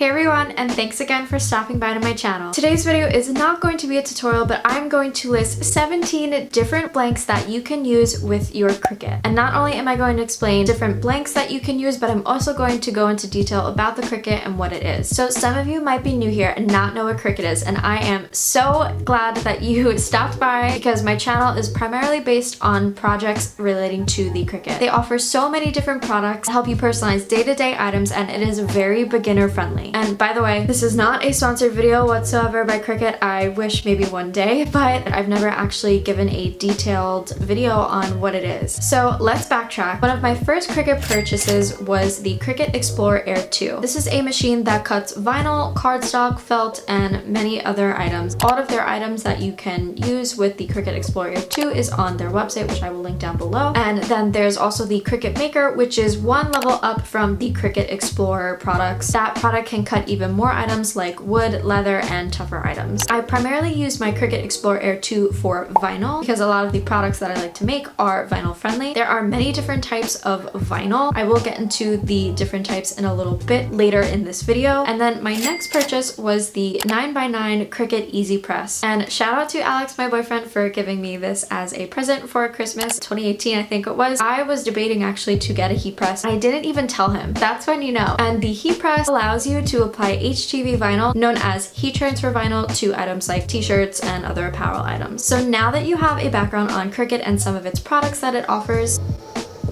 Hey everyone, and thanks again for stopping by to my channel. Today's video is not going to be a tutorial, but I'm going to list 17 different blanks that you can use with your Cricut. And not only am I going to explain different blanks that you can use, but I'm also going to go into detail about the Cricut and what it is. So some of you might be new here and not know what Cricut is, and I am so glad that you stopped by because my channel is primarily based on projects relating to the Cricut. They offer so many different products, help you personalize day-to-day items, and it is very beginner friendly. And by the way, this is not a sponsored video whatsoever by Cricut. I wish maybe one day, but I've never actually given a detailed video on what it is. So let's backtrack. One of my first Cricut purchases was the Cricut Explorer Air 2. This is a machine that cuts vinyl, cardstock, felt, and many other items. All of their items that you can use with the Cricut Explorer Air 2 is on their website, which I will link down below. And then there's also the Cricut Maker, which is one level up from the Cricut Explorer products. That product can cut even more items like wood, leather, and tougher items. I primarily use my Cricut Explorer Air 2 for vinyl because a lot of the products that I like to make are vinyl friendly. There are many different types of vinyl. I will get into the different types in a little bit later in this video. And then my next purchase was the 9x9 Cricut Easy Press. And shout out to Alex, my boyfriend, for giving me this as a present for Christmas 2018, I think it was. I was debating actually to get a heat press. I didn't even tell him. That's when you know. And the heat press allows you to apply HTV vinyl, known as heat transfer vinyl, to items like t-shirts and other apparel items. So now that you have a background on Cricut and some of its products that it offers,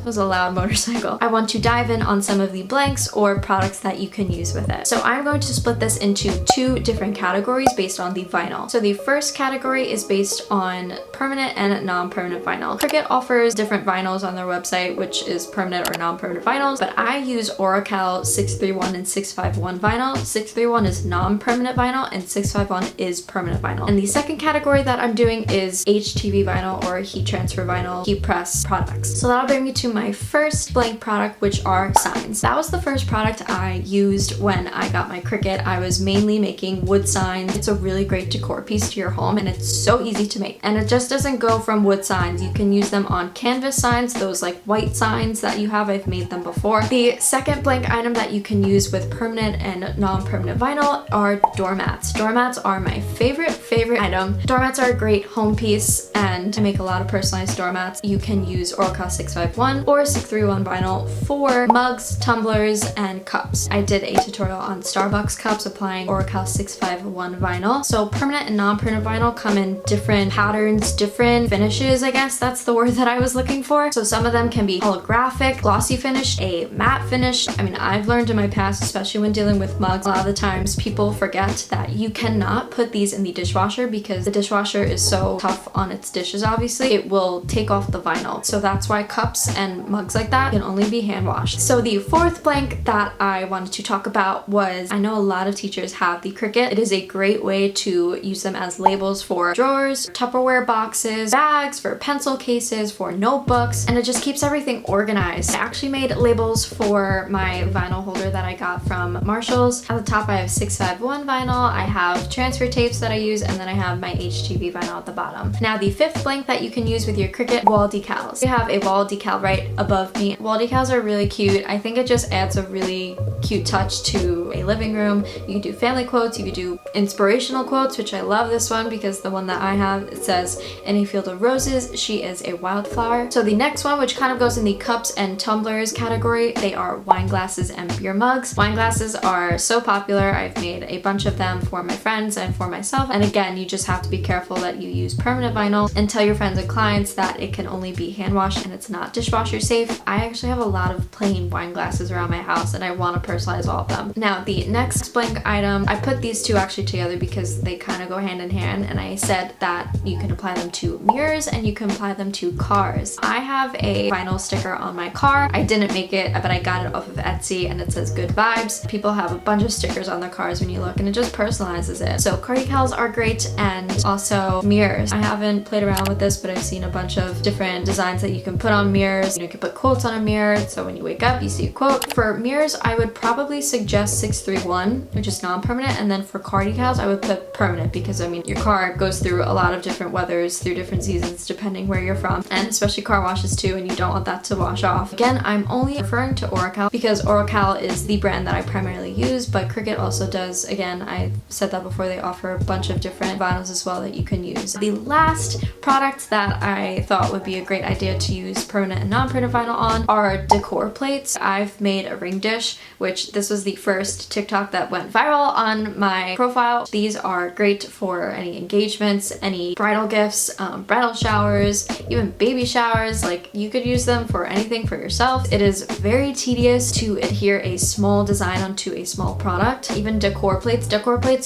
was a loud motorcycle, I want to dive in on some of the blanks or products that you can use with it. So I'm going to split this into two different categories based on the vinyl. So the first category is based on permanent and non-permanent vinyl. Cricut offers different vinyls on their website, which is permanent or non-permanent vinyls, but I use Oracal 631 and 651 vinyl. 631 is non-permanent vinyl and 651 is permanent vinyl. And the second category that I'm doing is HTV vinyl or heat transfer vinyl heat press products. So that'll bring me to my first blank product, which are signs. That was the first product I used when I got my Cricut. I was mainly making wood signs. It's a really great decor piece to your home and it's so easy to make. And it just doesn't go from wood signs. You can use them on canvas signs, those like white signs that you have. I've made them before. The second blank item that you can use with permanent and non-permanent vinyl are doormats. Doormats are my favorite item. Doormats are a great home piece and I make a lot of personalized doormats. You can use Oracal 651 or 631 vinyl for mugs, tumblers, and cups. I did a tutorial on Starbucks cups applying Oracal 651 vinyl. So permanent and non-permanent vinyl come in different patterns, different finishes, I guess that's the word that I was looking for. So some of them can be holographic, glossy finish, a matte finish. I mean, I've learned in my past, especially when dealing with mugs, a lot of the times people forget that you cannot put these in the dishwasher because the dishwasher is so tough on its dishes, obviously. It will take off the vinyl. So that's why cups and mugs like that can only be hand washed. So the fourth blank that I wanted to talk about was, I know a lot of teachers have the Cricut. It is a great way to use them as labels for drawers, Tupperware boxes, bags, for pencil cases, for notebooks, and it just keeps everything organized. I actually made labels for my vinyl holder that I got from Marshall's. At the top I have 651 vinyl, I have transfer tapes that I use, and then I have my HTV vinyl at the bottom. Now the fifth blank that you can use with your Cricut, wall decals. You have a wall decal right above me. Wall decals are really cute. I think it just adds a really cute touch to a living room. You can do family quotes, you can do inspirational quotes, which I love this one because the one that I have, it says, "In a field of roses, she is a wildflower." So the next one, which kind of goes in the cups and tumblers category, they are wine glasses and beer mugs. Wine glasses are so popular. I've made a bunch of them for my friends and for myself. And again, you just have to be careful that you use permanent vinyl and tell your friends and clients that it can only be hand washed and it's not dishwasher safe. I actually have a lot of plain wine glasses around my house and I want to personalize all of them. Now the next blank item, I put these two actually together because they kind of go hand in hand, and I said that you can apply them to mirrors and you can apply them to cars. I have a vinyl sticker on my car. I didn't make it, but I got it off of Etsy and it says good vibes. People have a bunch of stickers on their cars when you look and it just personalizes it. So car decals are great, and also mirrors. I haven't played around with this, but I've seen a bunch of different designs that you can put on mirrors. You can put quotes on a mirror, so when you wake up you see a quote. For mirrors, I would probably suggest 631, which is non-permanent, and then for car decals I would put permanent, because I mean your car goes through a lot of different weathers through different seasons depending where you're from, and especially car washes too, and you don't want that to wash off. Again, I'm only referring to Oracal because Oracal is the brand that I primarily use, but Cricut also does, again, I said that before, they offer a bunch of different vinyls as well that you can use. The last product that I thought would be a great idea to use permanent and non-permanent vinyl on are decor plates. I've made a ring dish, which this was the first TikTok that went viral on my profile. These are great for any engagements, any bridal gifts, bridal showers, even baby showers. Like, you could use them for anything for yourself. It is very tedious to adhere a small design onto a small product. Even decor plates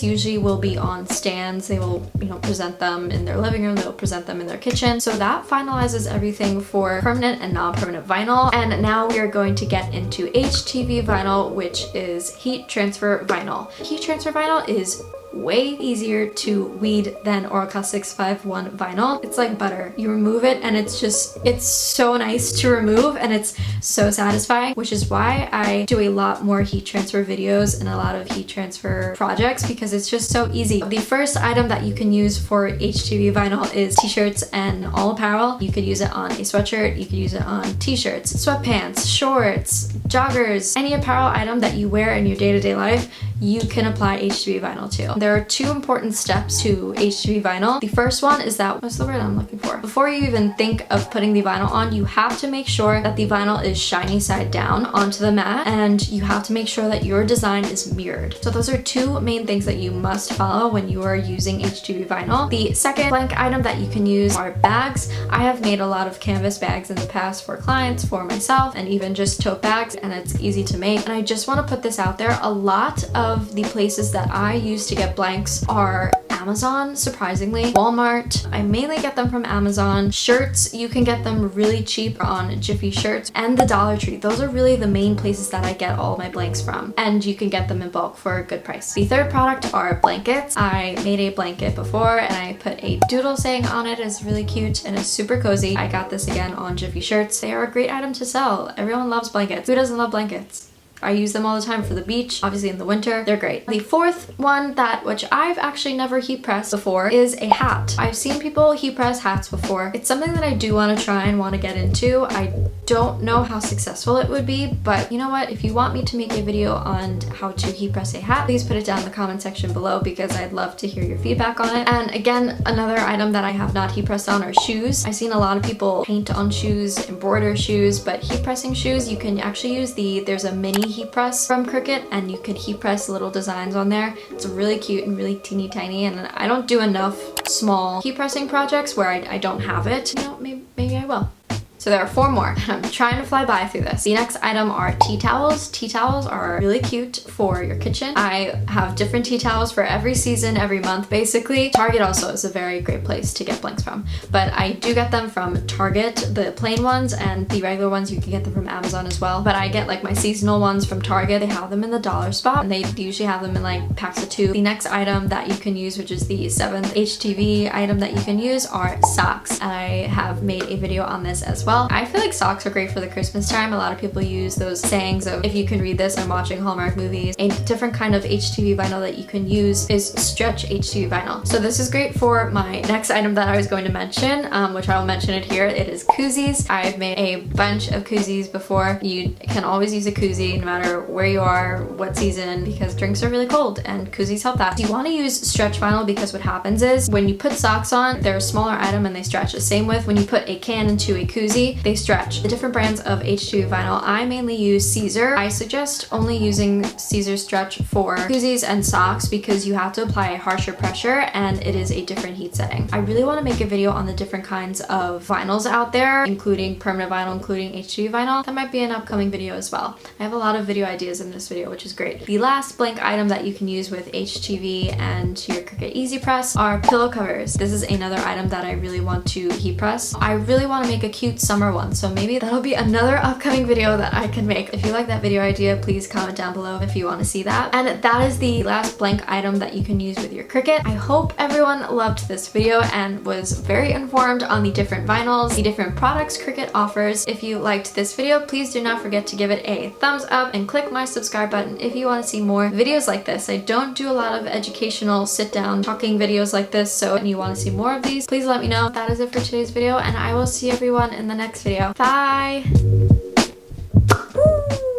usually will be on stands. They will, you know, present them in their living room, they'll present them in their kitchen. So that finalizes everything for permanent and non-permanent vinyl. And now we are going to get into HTV vinyl, which is heat transfer vinyl. Heat transfer vinyl is way easier to weed than Oracal 651 vinyl. It's like butter. You remove it and it's so nice to remove, and it's so satisfying, which is why I do a lot more heat transfer videos and a lot of heat transfer projects, because it's just so easy. The first item that you can use for HTV vinyl is t-shirts and all apparel. You could use it on a sweatshirt, you could use it on t-shirts, sweatpants, shorts, joggers, any apparel item that you wear in your day-to-day life, you can apply HTV vinyl to. There are two important steps to HTV vinyl. The first one is that, what's the word I'm looking for? Before you even think of putting the vinyl on, you have to make sure that the vinyl is shiny side down onto the mat, and you have to make sure that your design is mirrored. So those are two main things that you must follow when you are using HTV vinyl. The second blank item that you can use are bags. I have made a lot of canvas bags in the past for clients, for myself, and even just tote bags, and it's easy to make. And I just want to put this out there. A lot of the places that I use to get blanks are Amazon, surprisingly, Walmart. I mainly get them from Amazon. Shirts, you can get them really cheap on Jiffy Shirts, and the Dollar Tree. Those are really the main places that I get all my blanks from, and you can get them in bulk for a good price. The third product are blankets. I made a blanket before and I put a doodle saying on it. It's really cute and it's super cozy. I got this again on Jiffy Shirts. They are a great item to sell. Everyone loves blankets. Who doesn't love blankets? I use them all the time for the beach, obviously in the winter. They're great. The fourth one, which I've actually never heat pressed before, is a hat. I've seen people heat press hats before. It's something that I do want to try and want to get into. I don't know how successful it would be, but you know what? If you want me to make a video on how to heat press a hat, please put it down in the comment section below, because I'd love to hear your feedback on it. And again, another item that I have not heat pressed on are shoes. I've seen a lot of people paint on shoes, embroider shoes, but heat pressing shoes, you can actually use there's a mini heat press from Cricut, and you could heat press little designs on there. It's really cute and really teeny tiny, and I don't do enough small heat pressing projects where I don't have it. You know, maybe I will. So there are 4 more. I'm trying to fly by through this. The next item are tea towels. Tea towels are really cute for your kitchen. I have different tea towels for every season, every month, basically. Target also is a very great place to get blanks from, but I do get them from Target, the plain ones, and the regular ones you can get them from Amazon as well. But I get like my seasonal ones from Target. They have them in the dollar spot, and they usually have them in like packs of 2. The next item that you can use, which is the 7th HTV item that you can use, are socks. I have made a video on this as well. I feel like socks are great for the Christmas time. A lot of people use those sayings of, if you can read this, I'm watching Hallmark movies. A different kind of HTV vinyl that you can use is stretch HTV vinyl. So this is great for my next item that I was going to mention, which I will mention it here. It is koozies. I've made a bunch of koozies before. You can always use a koozie no matter where you are, what season, because drinks are really cold and koozies help that. You want to use stretch vinyl because what happens is when you put socks on, they're a smaller item and they stretch. The same with when you put a can into a koozie, they stretch. The different brands of HTV vinyl, I mainly use Caesar. I suggest only using Caesar stretch for koozies and socks because you have to apply a harsher pressure and it is a different heat setting. I really want to make a video on the different kinds of vinyls out there, including permanent vinyl, including HTV vinyl. That might be an upcoming video as well. I have a lot of video ideas in this video, which is great. The last blank item that you can use with HTV and your Cricut Easy Press are pillow covers. This is another item that I really want to heat press. I really want to make a cute summer one. So maybe that'll be another upcoming video that I can make. If you like that video idea, please comment down below if you want to see that. And that is the last blank item that you can use with your Cricut. I hope everyone loved this video and was very informed on the different vinyls, the different products Cricut offers. If you liked this video, please do not forget to give it a thumbs up and click my subscribe button if you want to see more videos like this. I don't do a lot of educational sit down talking videos like this, so if you want to see more of these, please let me know. That is it for today's video, and I will see everyone in the next video. Bye!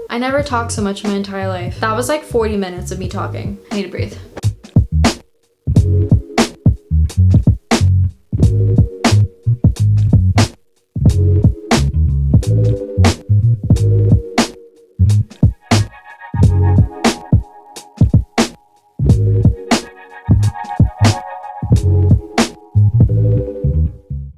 I never talked so much in my entire life. That was like 40 minutes of me talking. I need to breathe.